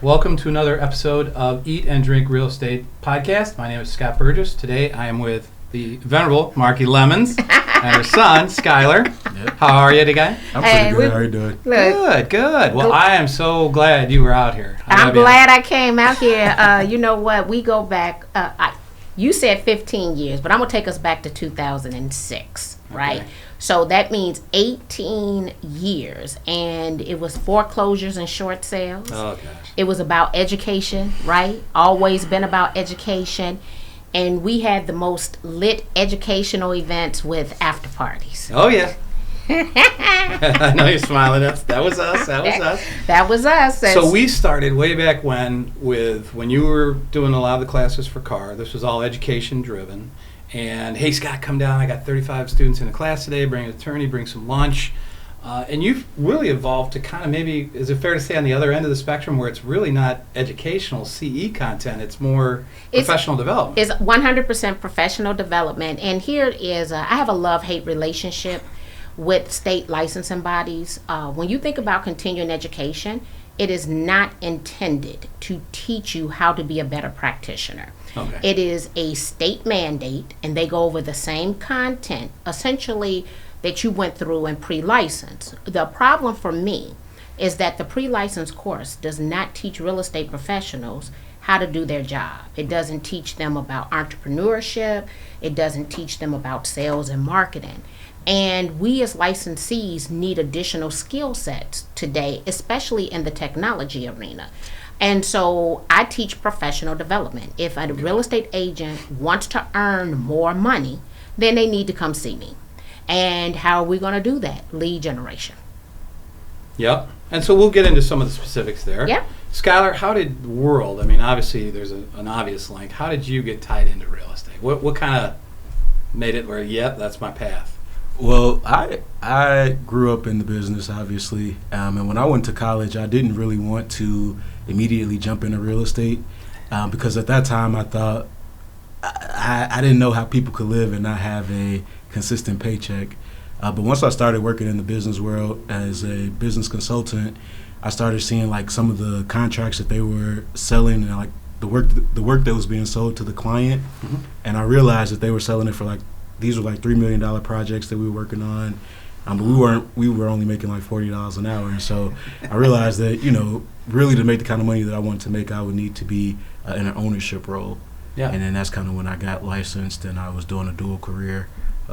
Welcome to another episode of Eat and Drink Real Estate Podcast. My name is Scott Burgess. Today I am with the venerable Marki Lemons and her son, Skyler. Yep. How are you today? I'm pretty good. How are you doing? Good. Well, I am so glad you were out here. I'm glad I came out here. You know what? We go back, you said 15 years, but I'm going to take us back to 2006, right? Okay. So that means 18 years, and it was foreclosures and short sales. Oh, gosh. It was about education, right? Always been about education. And we had the most lit educational events with after parties. Oh, yeah. I know you're smiling. That was us. That was us. So we started way back when you were doing a lot of the classes for CAR. This was all education driven. And, hey, Scott, come down. I got 35 students in the class today. Bring an attorney, bring some lunch. And you've really evolved to kind of maybe, is it fair to say, on the other end of the spectrum where it's really not educational CE content, it's more professional development. It's 100% professional development. And here it is, I have a love-hate relationship with state licensing bodies. When you think about continuing education, it is not intended to teach you how to be a better practitioner. Okay. It is a state mandate, and they go over the same content, essentially, that you went through in pre-license. The problem for me is that the pre-license course does not teach real estate professionals how to do their job. It doesn't teach them about entrepreneurship. It doesn't teach them about sales and marketing. And we as licensees need additional skill sets today, especially in the technology arena. And so I teach professional development. If a real estate agent wants to earn more money, then they need to come see me. And how are we going to do that? Lead generation. Yep. And so we'll get into some of the specifics there. Yep. Skyler, how did the world, I mean, obviously there's an obvious link. How did you get tied into real estate? What kind of made it where, yep, that's my path? Well, I grew up in the business, obviously. And when I went to college, I didn't really want to immediately jump into real estate because at that time I thought I didn't know how people could live and not have a consistent paycheck. But once I started working in the business world as a business consultant, I started seeing like some of the contracts that they were selling and like the work that was being sold to the client. Mm-hmm. And I realized that they were selling it for like, these were like $3 million projects that we were working on. But we were only making like $40 an hour. And so I realized that, really to make the kind of money that I wanted to make, I would need to be in an ownership role. Yeah. And then that's kind of when I got licensed and I was doing a dual career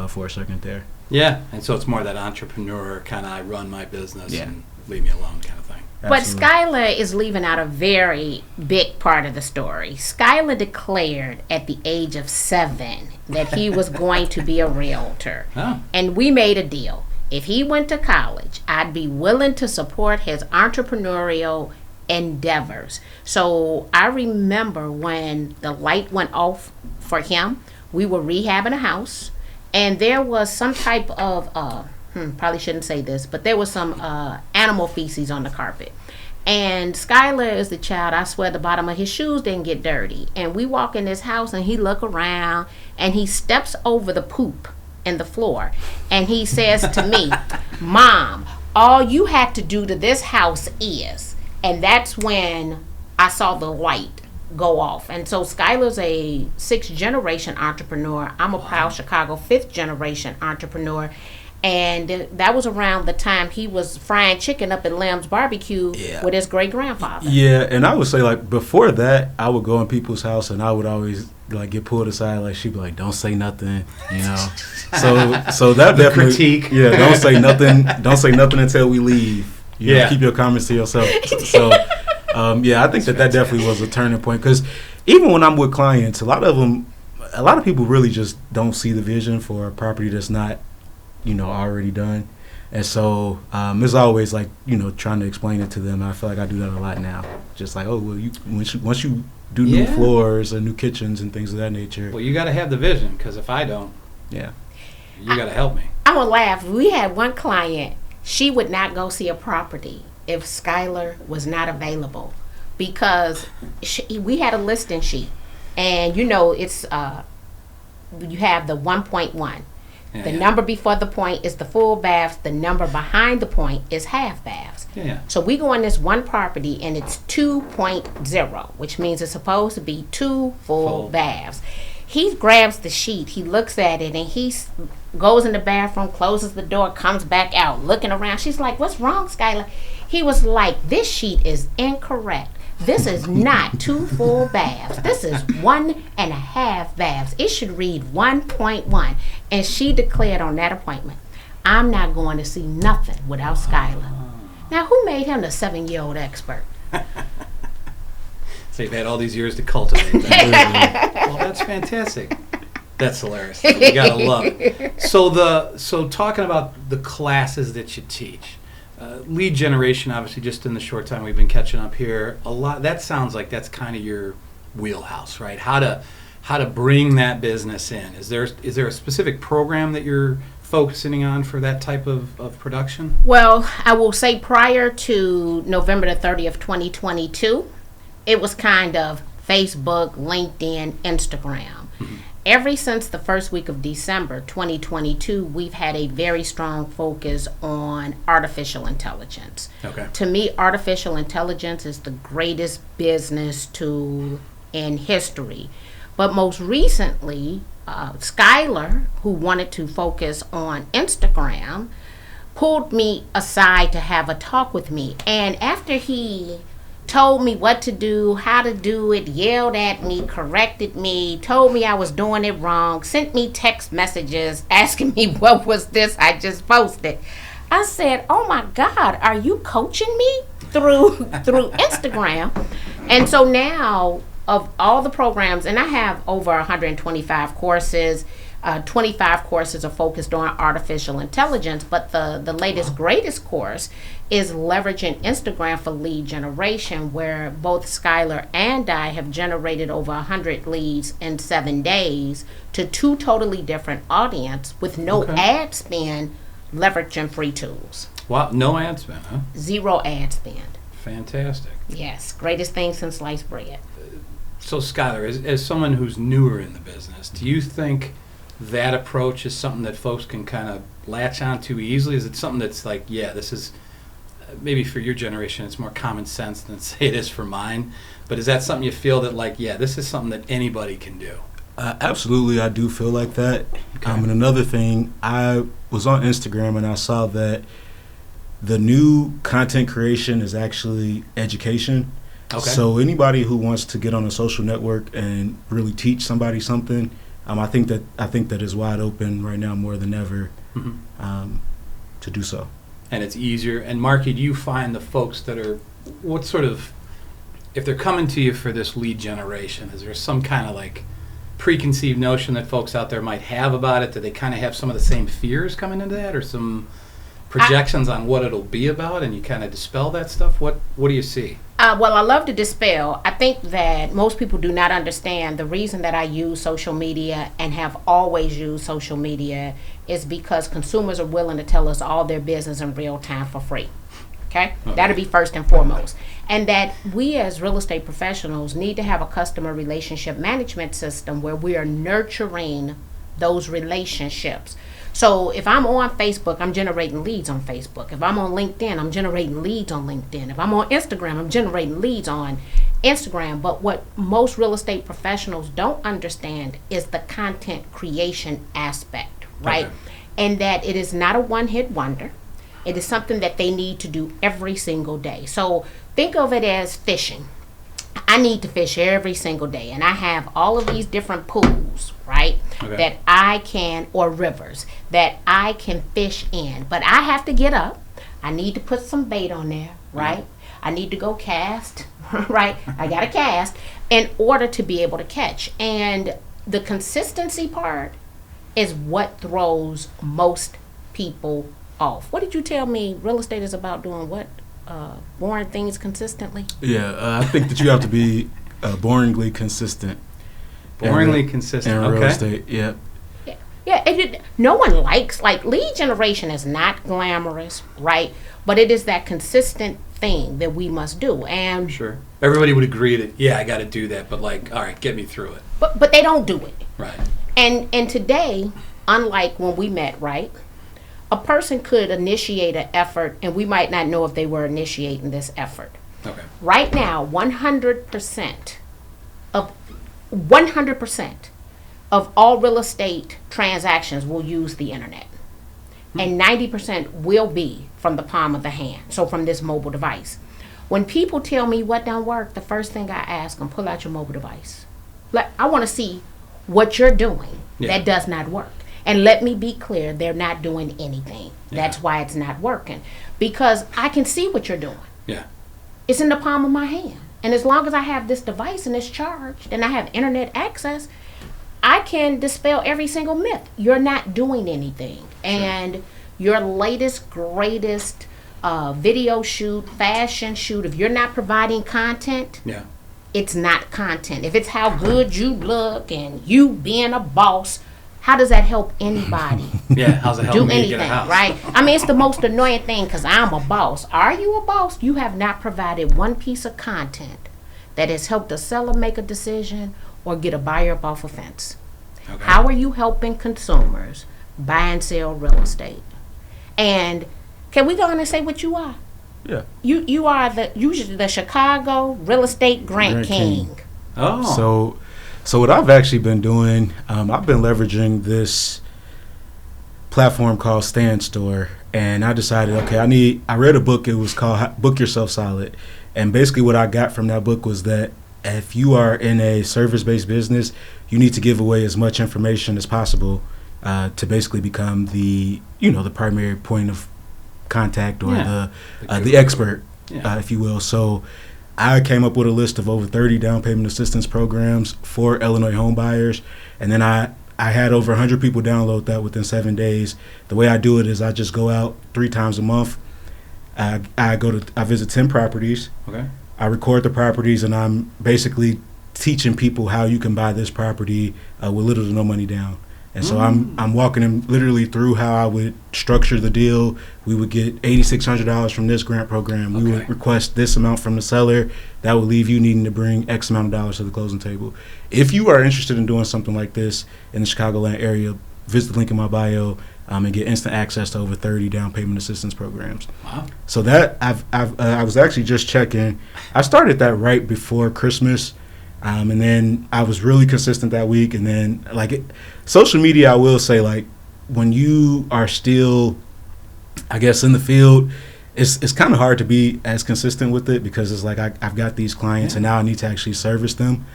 for a second there. Yeah, and so it's more that entrepreneur kind of I run my business and leave me alone kind of thing. Absolutely. But Skyler is leaving out a very big part of the story. Skyler declared at the age of 7 that he was going to be a realtor. Oh. And we made a deal. If he went to college, I'd be willing to support his entrepreneurial endeavors. So I remember when the light went off for him, we were rehabbing a house. And there was some type of, probably shouldn't say this, but there was some animal feces on the carpet. And Skyler is the child, I swear the bottom of his shoes didn't get dirty. And we walk in this house and he look around and he steps over the poop in the floor. And he says to me, Mom, all you had to do to this house is, and that's when I saw the light go off. And so Skyler's a 6th generation entrepreneur. I'm a proud Chicago 5th generation entrepreneur. And that was around the time he was frying chicken up at Lamb's Barbecue with his great grandfather. Yeah, and I would say like before that, I would go in people's house and I would always like get pulled aside. Like she'd be like, "Don't say nothing," So that definitely critique. Yeah, don't say nothing. Don't say nothing until we leave. You know, keep your comments to yourself. So. I think that definitely was a turning point because even when I'm with clients, a lot of people really just don't see the vision for a property that's not, already done. And so it's always like, trying to explain it to them. I feel like I do that a lot now. Just like, oh, well, once you do new floors and new kitchens and things of that nature. Well, you got to have the vision because if I don't, you got to help me. I'm going to laugh. We had one client, she would not go see a property if Skyler was not available because we had a listing sheet and it's you have the 1.1 The number before the point is the full baths. The number behind the point is half baths. Yeah. So we go on this one property and it's 2.0, which means it's supposed to be 2 full baths. He grabs the sheet, he looks at it, and he goes in the bathroom, closes the door, comes back out, looking around. She's like, "What's wrong, Skyler?" He was like, "This sheet is incorrect. This is not 2 full baths. This is 1.5 baths. It should read 1.1. And she declared on that appointment, "I'm not going to see nothing without Skyler." Now, who made him the 7-year-old expert? So you've had all these years to cultivate that. Well, that's fantastic. That's hilarious. You gotta love it. So talking about the classes that you teach, lead generation, obviously, just in the short time we've been catching up here, a lot. That sounds like that's kind of your wheelhouse, right? How to bring that business in. Is there a specific program that you're focusing on for that type of production? Well, I will say prior to November the 30th, 2022, it was kind of Facebook, LinkedIn, Instagram. Mm-hmm. Ever since the first week of December 2022, we've had a very strong focus on artificial intelligence. Okay. To me, artificial intelligence is the greatest business tool in history. But most recently, Skyler, who wanted to focus on Instagram, pulled me aside to have a talk with me. And after he told me what to do, how to do it, yelled at me, corrected me, told me I was doing it wrong, sent me text messages asking me what was this I just posted. I said, "Oh my God, are you coaching me through Instagram?" And so now, of all the programs, and I have over 125 courses, 25 courses are focused on artificial intelligence, but the latest, greatest course is leveraging Instagram for lead generation, where both Skyler and I have generated over 100 leads in 7 days to 2 totally different audience with no ad spend, leveraging free tools. Wow, no ad spend, huh? 0 ad spend. Fantastic. Yes, greatest thing since sliced bread. So Skyler, as someone who's newer in the business, do you think that approach is something that folks can kind of latch on to easily? Is it something that's like, yeah, this is, maybe for your generation it's more common sense than say it is for mine, but is that something you feel that like, yeah, this is something that anybody can do? Absolutely, I do feel like that. Okay. And another thing, I was on Instagram and I saw that the new content creation is actually education. Okay. So anybody who wants to get on a social network and really teach somebody something, I think that is wide open right now more than ever to do so. And it's easier. And Marki, do you find the folks that are, what sort of, if they're coming to you for this lead generation, is there some kind of like preconceived notion that folks out there might have about it? Do they kind of have some of the same fears coming into that, or some projections on what it'll be about, and you kind of dispel that stuff? What do you see? Well, I love to dispel. I think that most people do not understand the reason that I use social media and have always used social media is because consumers are willing to tell us all their business in real time for free. Okay? That'll be first and foremost. And that we as real estate professionals need to have a customer relationship management system where we are nurturing those relationships. So if I'm on Facebook, I'm generating leads on Facebook. If I'm on LinkedIn, I'm generating leads on LinkedIn. If I'm on Instagram, I'm generating leads on Instagram. But what most real estate professionals don't understand is the content creation aspect, right? Okay. And that it is not a one-hit wonder. It is something that they need to do every single day. So think of it as fishing. I need to fish every single day, and I have all of these different pools, right, that I can, or rivers, that I can fish in. But I have to get up. I need to put some bait on there, right? I need to go cast, right? I got to cast in order to be able to catch. And the consistency part is what throws most people off. What did you tell me? Real estate is about doing what? Boring things consistently? Yeah, I think that you have to be boringly consistent. Boringly consistent, in real estate, yeah. Yeah, no one likes, like, lead generation is not glamorous, right? But it is that consistent thing that we must do. And sure. Everybody would agree that, yeah, I got to do that, but like, all right, get me through it. But they don't do it. Right. And today, unlike when we met, right? A person could initiate an effort and we might not know if they were initiating this effort. Okay. Right now, 100% of 100% of all real estate transactions will use the internet. And 90% will be from the palm of the hand, so from this mobile device. When people tell me what don't work, the first thing I ask them, pull out your mobile device. I want to see what you're doing that does not work. And let me be clear, they're not doing anything. That's why it's not working. Because I can see what you're doing. Yeah. It's in the palm of my hand. And as long as I have this device and it's charged and I have internet access, I can dispel every single myth. You're not doing anything. Sure. And your latest, greatest video shoot, fashion shoot, if you're not providing content, it's not content. If it's how good you look and you being a boss, how does that help anybody? How's it help do me anything, get a house? right? I mean, it's the most annoying thing because I'm a boss. Are you a boss? You have not provided one piece of content that has helped a seller make a decision or get a buyer up off a fence. Okay. How are you helping consumers buy and sell real estate? And can we go on and say what you are? Yeah. You are usually the Chicago real estate Grant King. Oh. So what I've actually been doing, I've been leveraging this platform called Stand Store, and I decided, okay, I read a book. It was called Book Yourself Solid, and basically what I got from that book was that if you are in a service-based business, you need to give away as much information as possible to basically become the primary point of contact or the expert, if you will. So I came up with a list of over 30 down payment assistance programs for Illinois home buyers, and then I had over 100 people download that within 7 days. The way I do it is I just go out 3 times a month. I visit 10 properties. Okay. I record the properties, and I'm basically teaching people how you can buy this property with little to no money down. And so I'm walking them literally through how I would structure the deal. We would get $8,600 from this grant program. We would request this amount from the seller. That would leave you needing to bring X amount of dollars to the closing table. If you are interested in doing something like this in the Chicagoland area, visit the link in my bio and get instant access to over 30 down payment assistance programs. Wow. So that I was actually just checking. I started that right before Christmas. And then I was really consistent that week. And then, social media, I will say, when you are still, I guess, in the field, it's kind of hard to be as consistent with it because it's like I've got these clients and now I need to actually service them.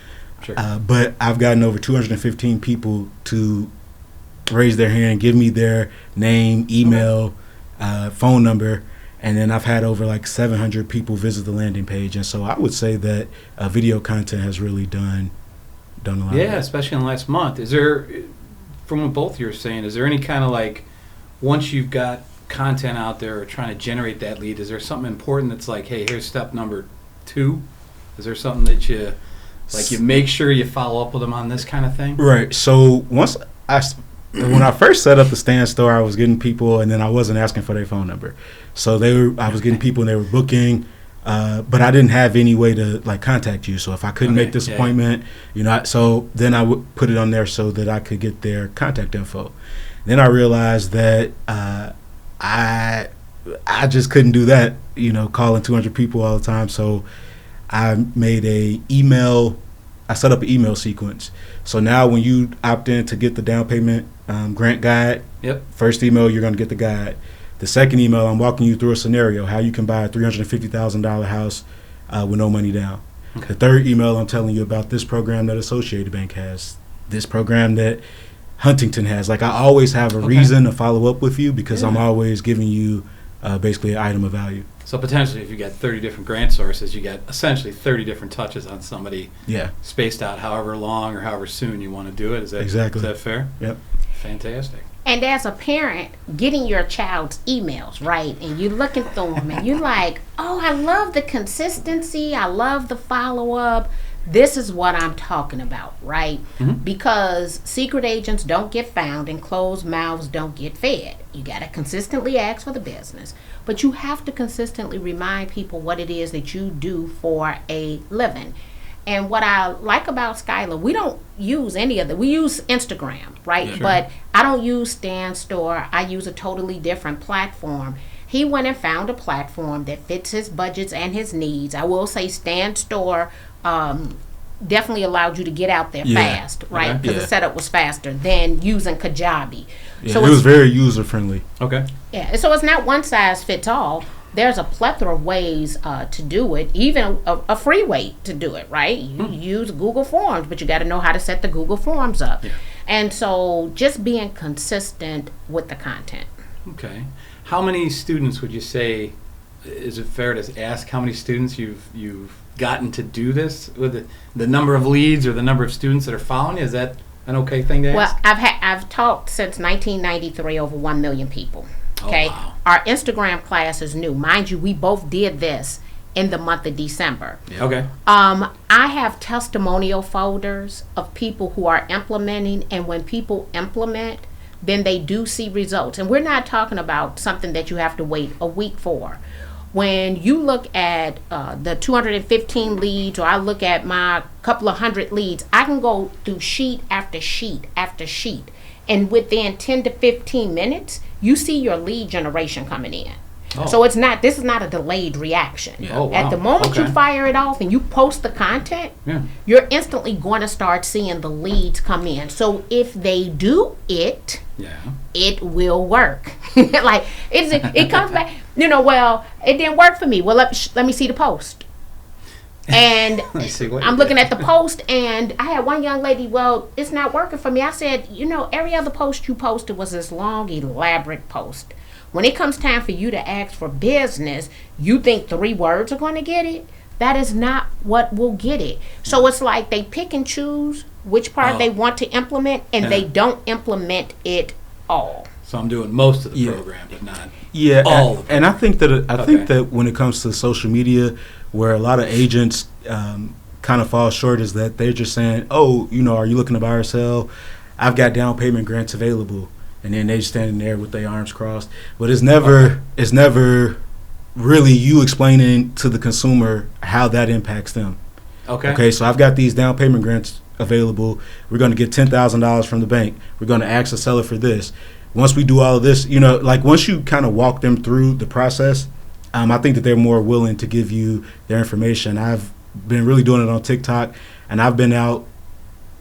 Sure. But I've gotten over 215 people to raise their hand, give me their name, email, phone number. And then I've had over 700 people visit the landing page. And so I would say that video content has really done a lot. Yeah, especially in the last month. Is there, from what both of you are saying, is there any kind of once you've got content out there or trying to generate that lead, is there something important that's hey, here's step number 2? Is there something that you make sure you follow up with them on this kind of thing? Right. So when I first set up the Stand Store, I was getting people, and then I wasn't asking for their phone number. So I was getting people, and they were booking, but I didn't have any way to contact you. So if I couldn't make this appointment, so then I would put it on there so that I could get their contact info. Then I realized that I just couldn't do that, calling 200 people all the time. So I made I set up an email sequence. So now when you opt in to get the down payment grant guide, first email, you're going to get the guide. The second email, I'm walking you through a scenario, how you can buy a $350,000 house with no money down. Okay. The third email, I'm telling you about this program that Associated Bank has, this program that Huntington has. I always have a reason to follow up with you because I'm always giving you basically an item of value. So potentially, if you got 30 different grant sources, you got essentially 30 different touches on somebody. Yeah. Spaced out however long or however soon you want to do it. Is that fair? Yep. Fantastic. And as a parent, getting your child's emails, right, and you're looking through them, and you're like, oh, I love the consistency. I love the follow-up. This is what I'm talking about, right? Mm-hmm. Because secret agents don't get found and closed mouths don't get fed. You got to consistently ask for the business. But you have to consistently remind people what it is that you do for a living. And what I like about Skyler, we don't use any of we use Instagram, right? Yeah, sure. But I don't use Stan Store. I use a totally different platform. He went and found a platform that fits his budgets and his needs. I will say Stan Store definitely allowed you to get out there fast, right? Because the setup was faster than using Kajabi. Yeah, so it was very user friendly. Okay. Yeah, so it's not one size fits all. There's a plethora of ways to do it, even a free way to do it, right? You use Google Forms, but you got to know how to set the Google Forms up. Yeah. And so just being consistent with the content. Okay. How many students would you say, is it fair to ask how many students you've gotten to do this with the number of leads or the number of students that are following you? Is that an okay thing to ask? Well, I've taught since 1993 over 1 million people. Okay. Oh, wow. Our Instagram class is new. Mind you, we both did this in the month of December. Yeah. Okay. I have testimonial folders of people who are implementing, and when people implement, then they do see results. And we're not talking about something that you have to wait a week for. When you look at the 215 leads, or I look at my couple of hundred leads, I can go through sheet after sheet after sheet. And within 10 to 15 minutes, you see your lead generation coming in. Oh. So this is not a delayed reaction. Yeah. Oh, wow. At the moment you Okay. fire it off and you post the content, you're instantly going to start seeing the leads come in. So if they do it, it will work. Like it comes back, well, it didn't work for me. Well, let me see the post. And I'm looking at the post, and I had one young lady, well, it's not working for me. I said, every other post you posted was this long, elaborate post. When it comes time for you to ask for business, you think 3 words are going to get it? That is not what will get it. So it's like they pick and choose which part they want to implement, and they don't implement it all. So I'm doing most of the program, but not all. And I think that when it comes to social media, where a lot of agents kind of fall short is that they're just saying, "Oh, are you looking to buy or sell? I've got down payment grants available," and then they standing there with their arms crossed. But it's never really you explaining to the consumer how that impacts them. Okay, so I've got these down payment grants available. We're going to get $10,000 from the bank. We're going to ask the seller for this. Once we do all of this, once you kind of walk them through the process, I think that they're more willing to give you their information. I've been really doing it on TikTok, and I've been out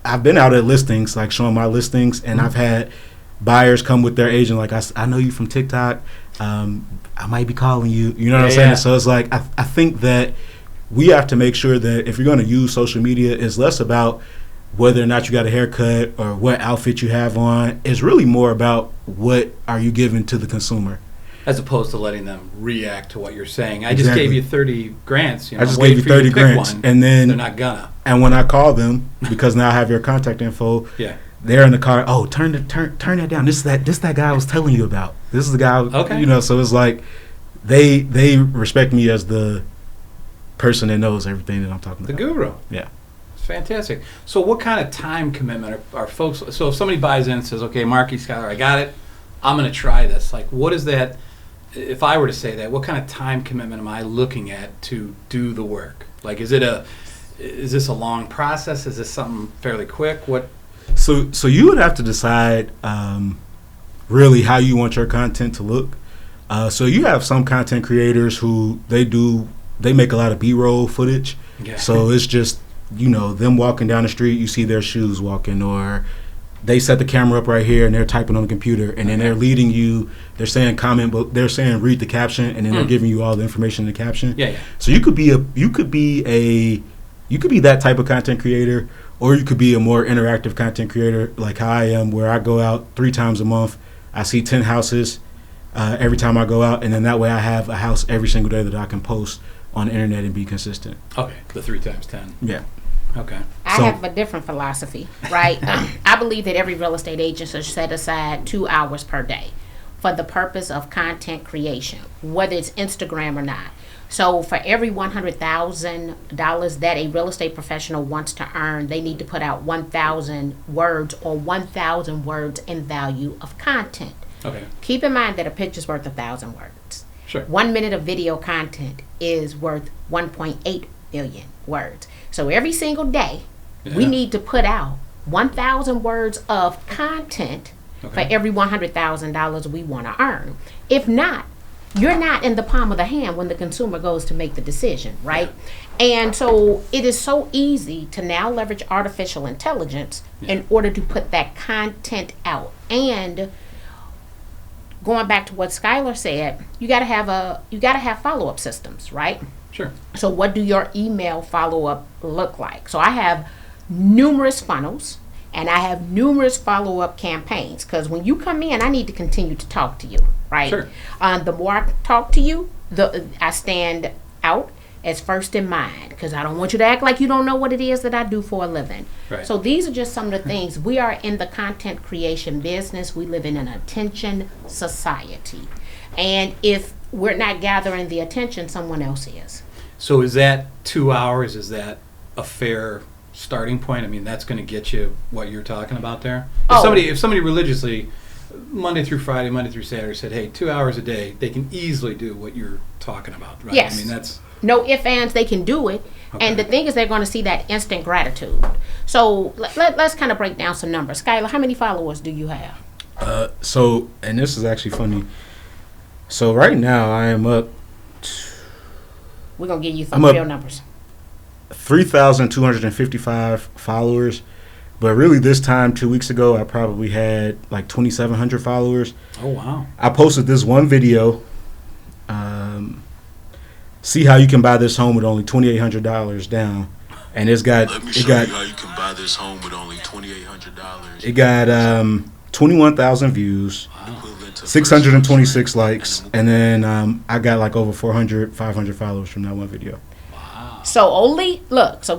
at listings, like showing my listings, and I've had buyers come with their agent, like, I know you from TikTok. I might be calling you. You know what I'm saying? Yeah. So it's like, I think that we have to make sure that if you're going to use social media, it's less about whether or not you got a haircut or what outfit you have on. It's really more about what are you giving to the consumer. As opposed to letting them react to what you're saying. I just gave you 30 grants. I just gave you 30 grants. And then they're not gonna. And when I call them, because now I have your contact info, they're in the car, oh, turn that down. This that guy I was telling you about. This is the guy, so it's like they respect me as the person that knows everything that I'm talking about. The guru. Yeah. It's fantastic. So what kind of time commitment are folks, so if somebody buys in and says, okay, Marki, Skyler, I got it, I'm going to try this. Like, what is that, if I were to say that, what kind of time commitment am I looking at to do the work? Like, is this a long process? Is this something fairly quick? What? So you would have to decide really how you want your content to look. So you have some content creators who they make a lot of B-roll footage. Yeah. So it's just, them walking down the street, you see their shoes walking, or they set the camera up right here and they're typing on the computer, and then they're leading you. They're saying comment, but they're saying read the caption, and then they're giving you all the information in the caption. Yeah. So you could be that type of content creator, or you could be a more interactive content creator like how I am, where I go out 3 times a month. I see 10 houses every time I go out, and then that way I have a house every single day that I can post on the internet and be consistent. Okay, the 3 times 10. Yeah. Okay. I have a different philosophy, right? I believe that every real estate agent should set aside 2 hours per day for the purpose of content creation, whether it's Instagram or not. So for every $100,000 that a real estate professional wants to earn, they need to put out 1,000 words or 1,000 words in value of content. Okay. Keep in mind that a picture's worth 1,000 words. Sure. 1 minute of video content is worth 1.8 billion words. So every single day, we need to put out 1,000 words of content for every $100,000 we want to earn. If not, you're not in the palm of the hand when the consumer goes to make the decision, right? And so it is so easy to now leverage artificial intelligence in order to put that content out. And going back to what Skyler said, you got to have follow-up systems, right? Sure. So what do your email follow-up look like? So I have numerous funnels and I have numerous follow-up campaigns, because when you come in, I need to continue to talk to you, right? Sure. The more I talk to you, I stand out as first in mind, because I don't want you to act like you don't know what it is that I do for a living. Right. So these are just some of the things. We are in the content creation business. We live in an attention society. And if we're not gathering the attention, someone else is. So is that 2 hours? Is that a fair starting point? I mean, that's going to get you what you're talking about there. If somebody religiously, Monday through Friday, Monday through Saturday, said, "Hey, 2 hours a day," they can easily do what you're talking about, right? Yes. I mean, that's no ifs, ands, they can do it. Okay. And the thing is, they're going to see that instant gratitude. So let's kind of break down some numbers. Skyler, how many followers do you have? And this is actually funny. So right now I am up. We're going to give you some real numbers. 3,255 followers. But really this time 2 weeks ago, I probably had like 2,700 followers. Oh, wow. I posted this one video. See how you can buy this home with only $2,800 down. And it's got... Let me show you how you can buy this home with only $2,800. It got 21,000 views. Wow. 626 likes, and then I got like over 500 followers from that one video. So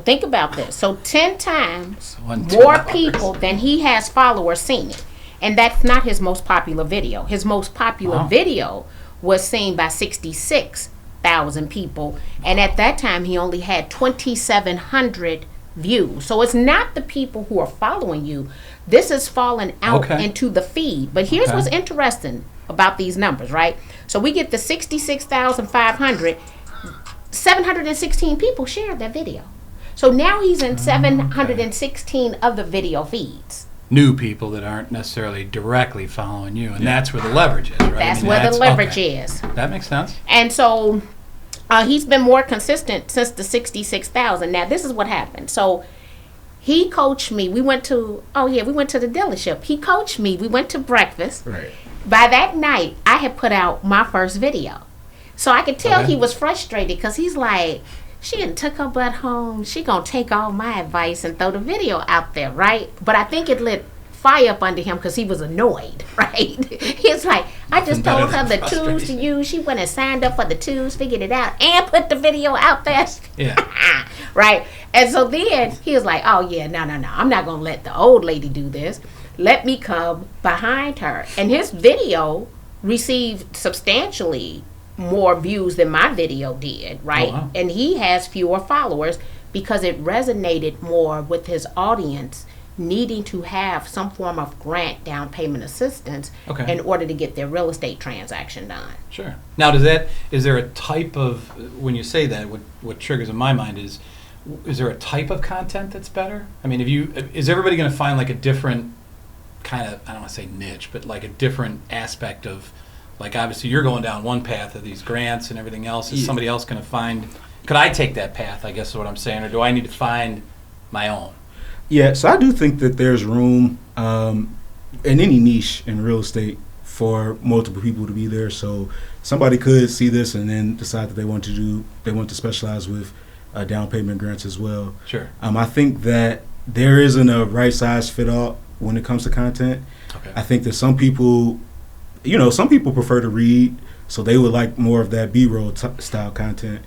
think about this. So 10 times more people than he has followers seen it. And that's not his most popular video. His most popular video was seen by 66,000 people. And at that time, he only had 2,700 views. So it's not the people who are following you. This is falling out into the feed. But here's what's interesting about these numbers, right? So we get the 66,500. 716 people shared that video. So now he's in 716 other video feeds. New people that aren't necessarily directly following you. And that's where the leverage is, right? That's where the leverage is. That makes sense. And so he's been more consistent since the 66,000. Now, this is what happened. So he coached me. We went to the dealership. He coached me. We went to breakfast. Right. By that night, I had put out my first video. So I could tell he was frustrated, because he's like, she done took her butt home. She gonna take all my advice and throw the video out there, right? But I think it lit fire up under him, because he was annoyed, right? He's like, I just told her the tools to use. She went and signed up for the tools, figured it out, and put the video out there. Yeah. Right? And so then he was like, oh yeah, no. I'm not gonna let the old lady do this. Let me come behind her. And his video received substantially more views than my video did, right? Oh, wow. And he has fewer followers because it resonated more with his audience needing to have some form of grant down payment assistance in order to get their real estate transaction done. Sure. Now, is there a type of, when you say that, what triggers in my mind is there a type of content that's better? I mean, is everybody going to find like a different kind of, I don't want to say niche, but like a different aspect of, like, obviously you're going down one path of these grants and everything else. Is somebody else going to find, could I take that path, I guess is what I'm saying, or do I need to find my own? Yeah, so I do think that there's room in any niche in real estate for multiple people to be there. So somebody could see this and then decide that they want to specialize with down payment grants as well. Sure. I think that there isn't a right size fit all when it comes to content. Okay. I think that some people prefer to read, so they would like more of that B-roll style content.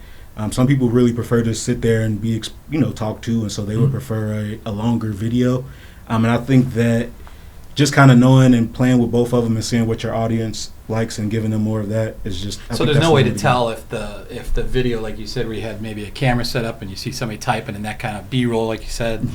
Some people really prefer to sit there and be, talked to, and so they would prefer a longer video. And I think that just kind of knowing and playing with both of them and seeing what your audience likes and giving them more of that is just. So there's no way to tell if the video, like you said, where you had maybe a camera set up and you see somebody typing and that kind of B-roll, like you said,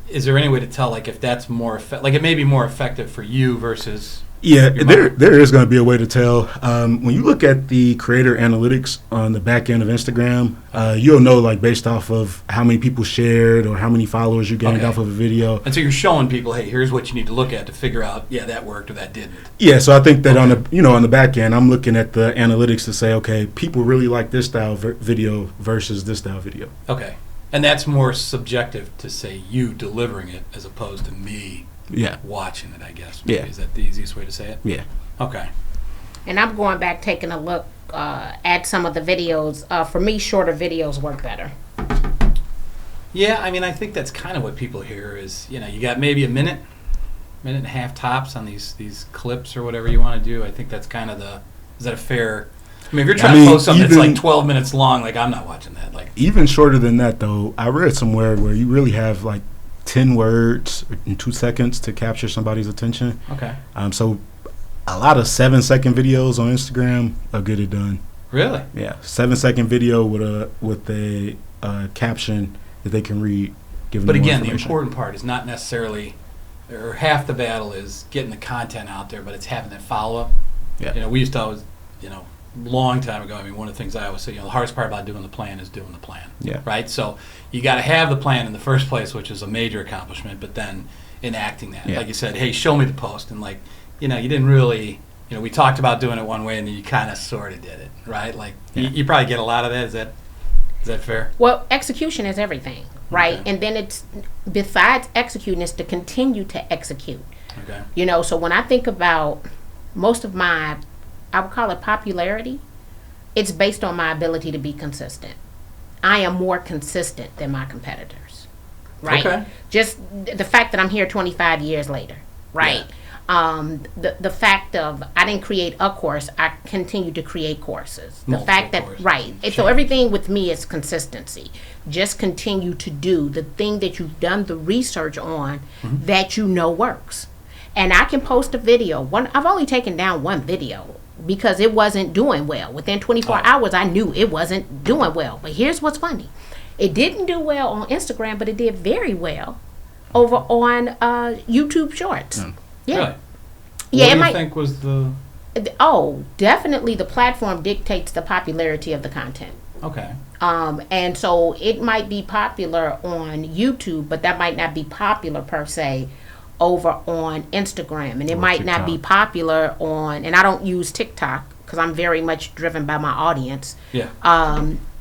is there any way to tell, like, if that's more like it may be more effective for you versus Yeah, there is going to be a way to tell. When you look at the creator analytics on the back end of Instagram, you'll know like based off of how many people shared or how many followers you gained off of a video. And so you're showing people, hey, here's what you need to look at to figure out, yeah, that worked or that didn't. Yeah, so I think that on the back end, I'm looking at the analytics to say, okay, people really like this style video versus this style video. Okay, and that's more subjective to say you delivering it as opposed to me. Yeah. Watching it, I guess. Maybe. Yeah. Is that the easiest way to say it? Yeah. Okay. And I'm going back, taking a look at some of the videos. For me, shorter videos work better. Yeah, I mean, I think that's kind of what people hear is, you got maybe a minute and a half tops on these clips or whatever you want to do. I think that's kind of is that a fair, I mean, if you're trying to post something that's like 12 minutes long, like I'm not watching that. Like even shorter than that, though, I read somewhere where you really have like 10 words in 2 seconds to capture somebody's attention. Okay. So a lot of 7-second videos on Instagram will get it done. Really? Yeah, 7-second video with a caption that they can read. But again, the important part is not necessarily, or half the battle is getting the content out there, but it's having that follow up. Yeah. We used to always, long time ago, I mean, one of the things I always say, the hardest part about doing the plan is doing the plan. Yeah. Right? So you got to have the plan in the first place, which is a major accomplishment, but then enacting that. Yeah. Like you said, hey, show me the post. And like, you didn't really, we talked about doing it one way and then you kind of sort of did it, right? Like, you probably get a lot of that. Is that fair? Well, execution is everything, right? Okay. And then it's, besides executing, is to continue to execute. Okay. So when I think about most of my, I would call it popularity, it's based on my ability to be consistent. I am more consistent than my competitors, right? Okay. Just the fact that I'm here 25 years later, right? Yeah. The fact of I didn't create a course, I continue to create courses. The Multiple fact that, courses. right. So everything with me is consistency. Just continue to do the thing that you've done the research on that works. And I can post a video. I've only taken down one video because it wasn't doing well. Within 24 hours, I knew it wasn't doing well. But here's what's funny. It didn't do well on Instagram, but it did very well over on YouTube Shorts. Yeah. Really? Yeah, What do you think was the... Oh, definitely the platform dictates the popularity of the content. Okay. And so it might be popular on YouTube, but that might not be popular per se over on Instagram, and it might not be popular on, and I don't use TikTok because I'm very much driven by my audience. Yeah.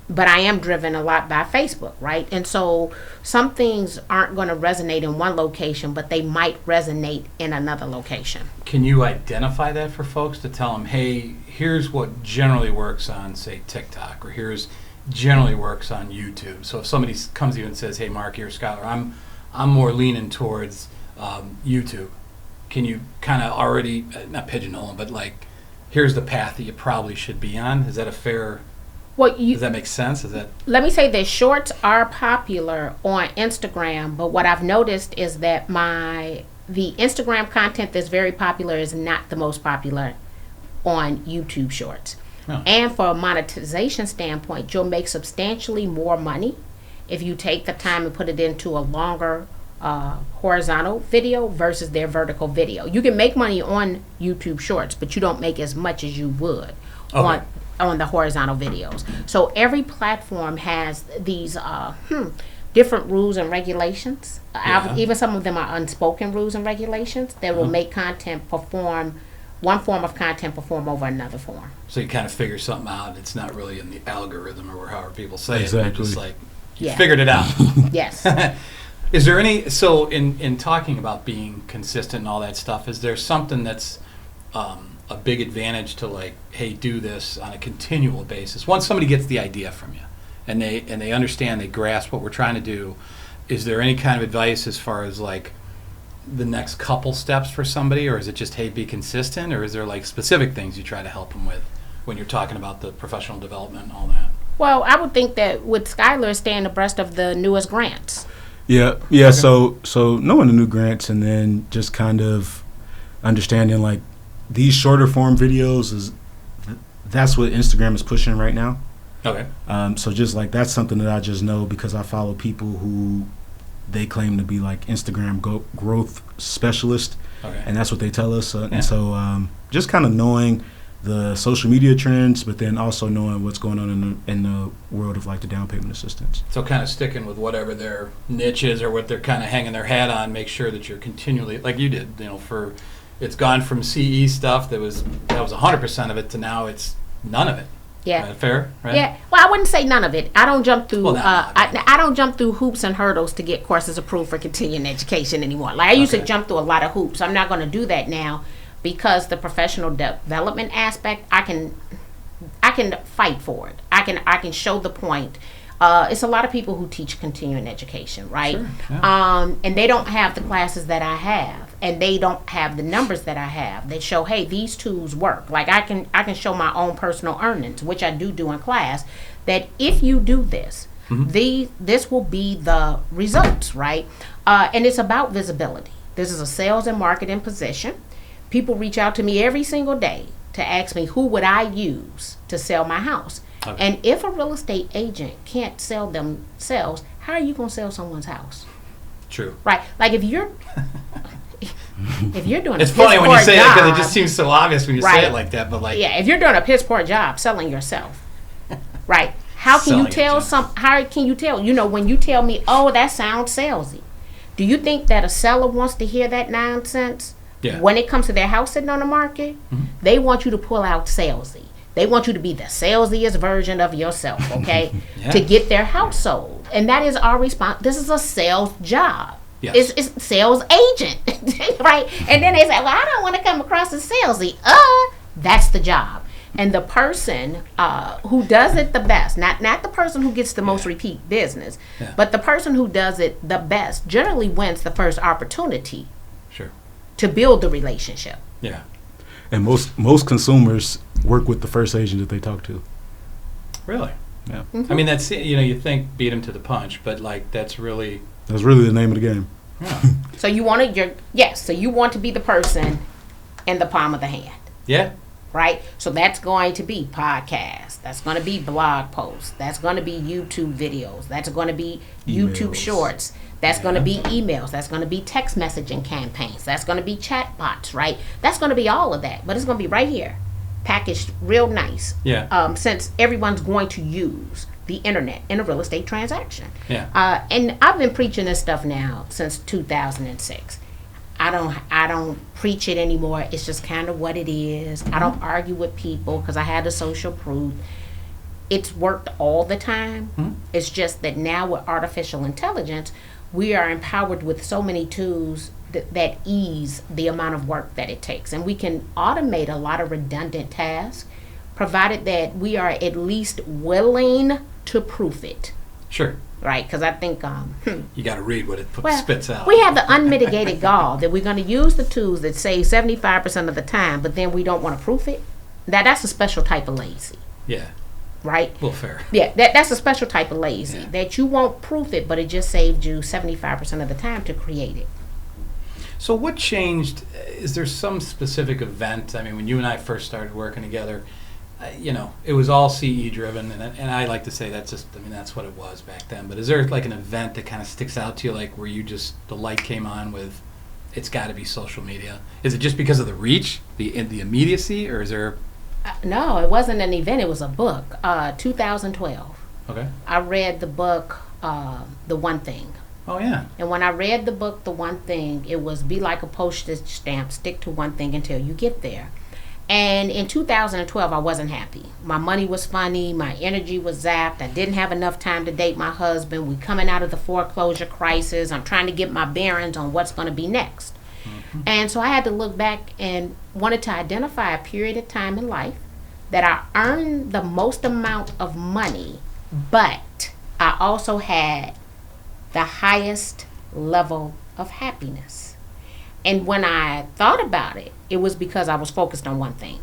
But I am driven a lot by Facebook, right? And so some things aren't going to resonate in one location, but they might resonate in another location. Can you identify that for folks to tell them, hey, here's what generally works on, say, TikTok, or here's generally works on YouTube? So if somebody comes to you and says, hey, Marki or Skyler, I'm more leaning towards YouTube. Can you kind of already, not pigeonhole them, but like, here's the path that you probably should be on? Is that a fair... Does that make sense? Let me say that shorts are popular on Instagram, but what I've noticed is that the Instagram content that's very popular is not the most popular on YouTube Shorts. Oh. And for a monetization standpoint, you'll make substantially more money if you take the time and put it into a longer horizontal video versus their vertical video. You can make money on YouTube Shorts, but you don't make as much as you would on the horizontal videos. So every platform has these different rules and regulations. Even some of them are unspoken rules and regulations that will make one form of content perform over another form. So you kind of figure something out. It's not really in the algorithm or however people say it. Exactly. You're just like, you figured it out. Yes. Is there any, so in talking about being consistent and all that stuff, is there something that's a big advantage to like, hey, do this on a continual basis? Once somebody gets the idea from you and they understand, they grasp what we're trying to do, is there any kind of advice as far as like the next couple steps for somebody, or is it just, hey, be consistent, or is there like specific things you try to help them with when you're talking about the professional development and all that? Well, I would think that with Skyler, staying abreast of the newest grants. Yeah. Okay. So knowing the new grants and then just kind of understanding like these shorter form videos that's what Instagram is pushing right now. Okay. So just like that's something that I just know because I follow people who they claim to be like Instagram growth specialists, Okay. And that's what they tell us. And so just kind of knowing the social media trends, but then also knowing what's going on in the world of like the down payment assistance. So kind of sticking with whatever their niche is or what they're kind of hanging their hat on, make sure that you're continually, like you did, for it's gone from CE stuff that was 100% of it to now it's none of it. Yeah. Fair, right? Yeah. Well, I wouldn't say none of it. I don't jump through. Well, no, I don't jump through hoops and hurdles to get courses approved for continuing education anymore. Like I used to jump through a lot of hoops. I'm not going to do that now because the professional development aspect, I can fight for it. I can show the point. It's a lot of people who teach continuing education, right? Sure, yeah. And they don't have the classes that I have, and they don't have the numbers that I have. They show, hey, these tools work. Like I can show my own personal earnings, which I do in class. That if you do this, this will be the results, right? And it's about visibility. This is a sales and marketing position. People reach out to me every single day to ask me who would I use to sell my house. Okay. And if a real estate agent can't sell themselves, how are you going to sell someone's house? True. Right. Like if you're doing it's funny when you say job, it because it just seems so obvious when you say it like that. But like, yeah, if you're doing a piss poor job selling yourself, right? How can you tell How can you tell? When you tell me, oh, that sounds salesy. Do you think that a seller wants to hear that nonsense? Yeah. When it comes to their house sitting on the market, they want you to pull out salesy. They want you to be the salesiest version of yourself, okay, to get their house sold. And that is our response. This is a sales job. Yes. It's sales agent, right? And then they say, well, I don't want to come across as salesy. That's the job. And the person who does it the best, not the person who gets the most repeat business, but the person who does it the best generally wins the first opportunity to build the relationship. Yeah. And most consumers work with the first agent that they talk to. Really? Yeah. I mean, that's, you think beat them to the punch, but like that's really the name of the game. Yeah. So you want to be the person in the palm of the hand. Yeah. Right? So that's going to be podcasts. That's going to be blog posts. That's going to be YouTube videos. That's going to be YouTube shorts. That's going to be emails. That's going to be text messaging campaigns. That's going to be chat bots, right? That's going to be all of that. But it's going to be right here, packaged real nice. Yeah. Since everyone's going to use the internet in a real estate transaction. Yeah. And I've been preaching this stuff now since 2006. I don't preach it anymore. It's just kind of what it is. I don't argue with people because I had the social proof. It's worked all the time. It's just that now with artificial intelligence, we are empowered with so many tools that ease the amount of work that it takes. And we can automate a lot of redundant tasks, provided that we are at least willing to proof it. Sure. Right? Because I think... you got to read what it spits out. We have the unmitigated gall that we're going to use the tools that save 75% of the time, but then we don't want to proof it. That's a special type of lazy. Yeah. Right? Well, fair. Yeah, that's a special type of lazy. That you won't proof it, but it just saved you 75% of the time to create it. So what changed? Is there some specific event? I mean, when you and I first started working together, it was all CE driven, and I like to say that's what it was back then. But is there like an event that kind of sticks out to you, like where the light came on with, it's got to be social media? Is it just because of the reach, the immediacy, or is there? No, it wasn't an event. It was a book. 2012. Okay. I read the book, The One Thing. Oh, yeah. And when I read the book, The One Thing, it was be like a postage stamp, stick to one thing until you get there. And in 2012, I wasn't happy. My money was funny. My energy was zapped. I didn't have enough time to date my husband. We coming out of the foreclosure crisis. I'm trying to get my bearings on what's going to be next. And so I had to look back and wanted to identify a period of time in life that I earned the most amount of money, but I also had the highest level of happiness. And when I thought about it, it was because I was focused on one thing.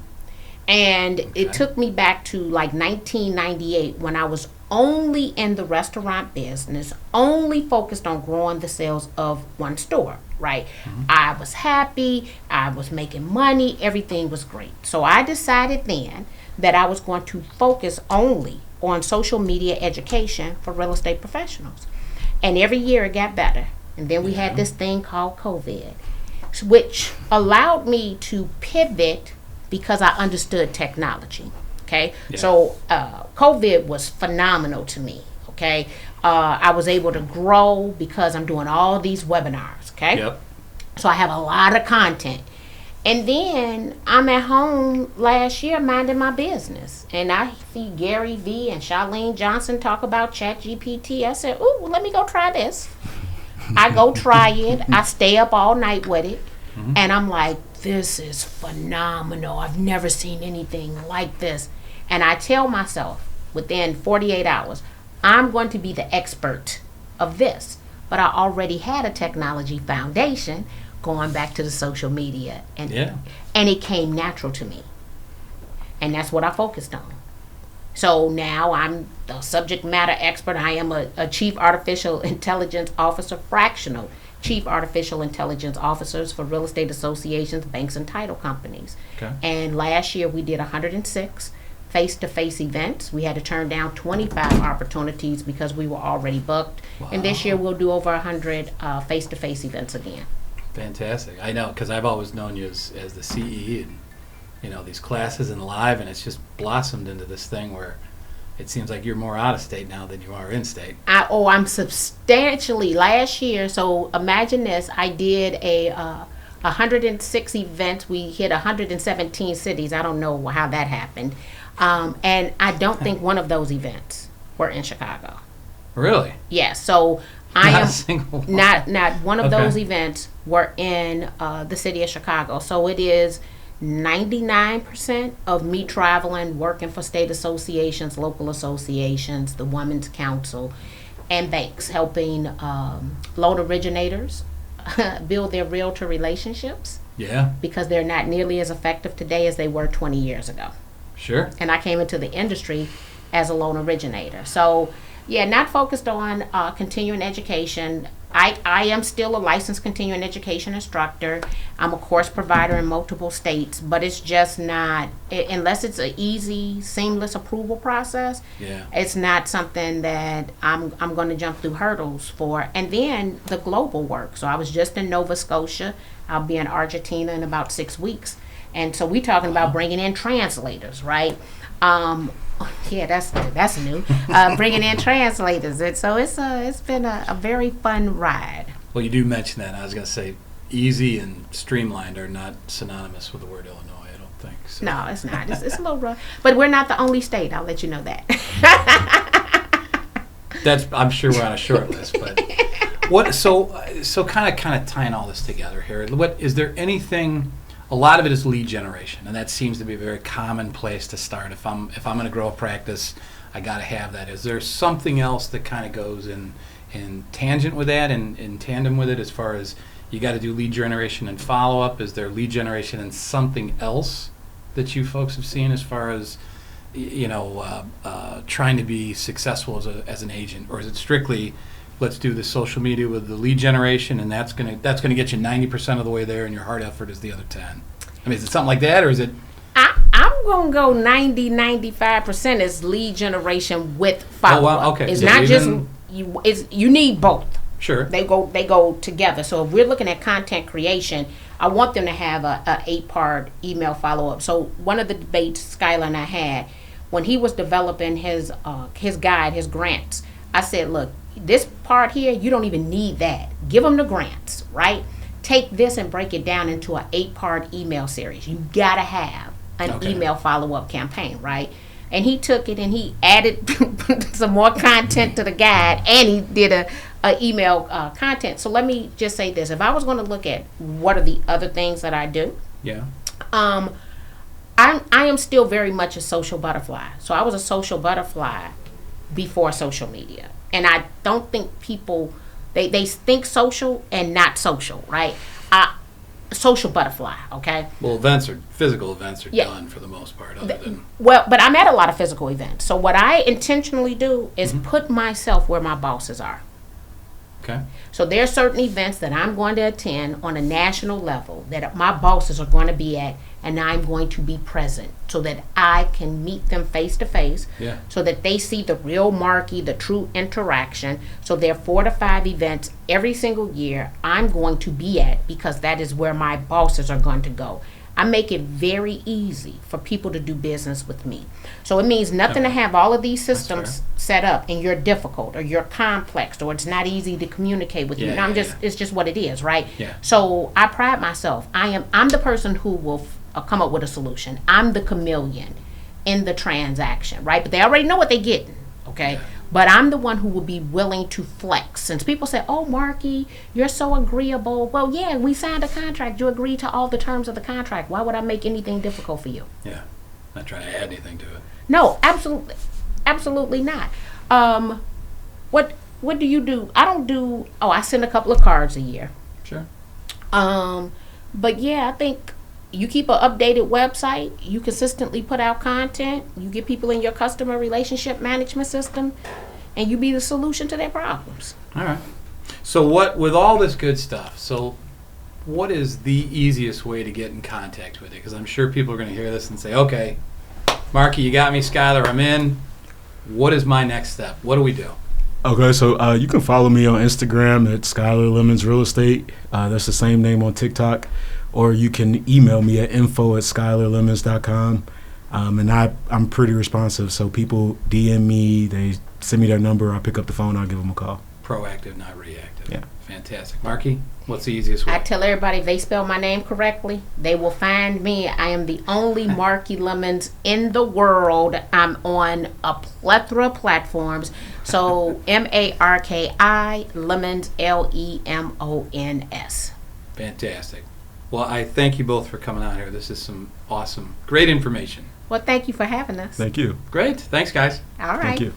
And it took me back to like 1998 when I was only in the restaurant business, only focused on growing the sales of one store, right? I was happy, I was making money, everything was great. So I decided then that I was going to focus only on social media education for real estate professionals. And every year it got better. And then we had this thing called COVID. which allowed me to pivot because I understood technology. Okay, Yeah. so COVID was phenomenal to me. Okay, I was able to grow because I'm doing all these webinars. Okay, Yep. so I have a lot of content. And then I'm at home last year minding my business. And I see Gary Vee and Charlene Johnson talk about ChatGPT. I said, ooh, let me go try this. I go try it. I stay up all night with it. And I'm like, this is phenomenal. I've never seen anything like this. And I tell myself within 48 hours, I'm going to be the expert of this. But I already had a technology foundation going back to the social media, and it came natural to me, and that's what I focused on. So now I'm the subject matter expert. I am a chief artificial intelligence officer, fractional chief artificial intelligence officers for real estate associations, banks, and title companies. Okay. And last year we did 106 face-to-face events. We had to turn down 25 opportunities because we were already booked. Wow. And this year we'll do over 100 face-to-face events again. Fantastic. I know, because I've always known you as the CE, and these classes and live, and it's just blossomed into this thing where it seems like you're more out of state now than you are in state. I'm substantially last year. So imagine this: I did a 106 events. We hit 117 cities. I don't know how that happened, and I don't think one of those events were in Chicago. Really? Yeah. So I Not a am single one. not one of Okay. those events were in the city of Chicago. So it is 99% of me traveling, working for state associations, local associations, the Women's Council, and banks, helping loan originators build their realtor relationships Yeah, because they're not nearly as effective today as they were 20 years ago. sure. And I came into the industry as a loan originator. So, yeah, not focused on continuing education. I am still a licensed continuing education instructor. I'm a course provider in multiple states, but it's just not, unless it's an easy, seamless approval process, Yeah. it's not something that I'm going to jump through hurdles for. And then the global work. So I was just in Nova Scotia. I'll be in Argentina in about 6 weeks. And so we're talking about bringing in translators, right? Yeah, that's new. Bringing in translators. And so it's been a very fun ride. Well, you do mention that. I was going to say easy and streamlined are not synonymous with the word Illinois, I don't think. So. No, it's not. It's a little rough. But we're not the only state. I'll let you know that. I'm sure we're on a short list, but what? So kind of tying all this together here. What is there anything? A lot of it is lead generation, and that seems to be a very common place to start. If I'm going to grow a practice, I got to have that. Is there something else that kind of goes in tangent with that, and in tandem with it, as far as you got to do lead generation and follow up? Is there lead generation and something else that you folks have seen as far as trying to be successful as an agent, or is it strictly let's do the social media with the lead generation, and that's gonna get you 90% of the way there, and your hard effort is the other 10? I mean, is it something like that, or is it? I'm going to go 95% is lead generation with follow-up. Oh, wow, okay. It's Yeah, not just you. You need both. Sure. They go together. So if we're looking at content creation, I want them to have a 8-part email follow-up. So one of the debates Skyler and I had when he was developing his guide, his grants, I said, look, this part here, you don't even need that. Give them the grants, right? Take this and break it down into an 8-part email series. You gotta have an email follow-up campaign, right? And he took it and he added some more content to the guide, and he did a email content. So let me just say this: if I was going to look at what are the other things that I do, Yeah. I am still very much a social butterfly. So I was a social butterfly before social media. And I don't think people, they think social and not social, right? Social butterfly, okay? Well, physical events are done for the most part, other than. Well, but I'm at a lot of physical events. So what I intentionally do is put myself where my bosses are. Okay. So there are certain events that I'm going to attend on a national level that my bosses are going to be at, and I'm going to be present so that I can meet them face to face, Yeah. so that they see the real Marki, the true interaction. So there are 4 to 5 events every single year I'm going to be at, because that is where my bosses are going to go. I make it very easy for people to do business with me. So it means nothing to have all of these systems set up and you're difficult or you're complex or it's not easy to communicate with you. Yeah, No, yeah. it's just what it is, right? Yeah. So I pride myself. I'm the person who will come up with a solution. I'm the chameleon in the transaction, right? But they already know what they're getting, okay? Yeah. But I'm the one who will be willing to flex. Since people say, "Oh, Marki, you're so agreeable." Well, yeah, we signed a contract. You agreed to all the terms of the contract. Why would I make anything difficult for you? Yeah. Not trying to add anything to it. No, absolutely not. What do you do? I don't do. Oh, I send a couple of cards a year. Sure. But yeah, I think you keep an updated website. You consistently put out content. You get people in your customer relationship management system, and you be the solution to their problems. All right. So what, with all this good stuff, so what is the easiest way to get in contact with you? Because I'm sure people are going to hear this and say, okay, Marki, you got me. Skyler, I'm in. What is my next step? What do we do? Okay, so you can follow me on Instagram at Skyler Lemons Real Estate. That's the same name on TikTok. Or you can email me at info@skylerlemons.com. And I'm pretty responsive. So people DM me, they send me their number, I pick up the phone, I'll give them a call. Proactive, not reactive. Yeah. Fantastic. Marki, what's the easiest way? I tell everybody if they spell my name correctly, they will find me. I am the only Marki Lemons in the world. I'm on a plethora of platforms. So Marki Lemons, Lemons. Fantastic. Well, I thank you both for coming out here. This is some awesome, great information. Well, thank you for having us. Thank you. Great. Thanks, guys. All right. Thank you.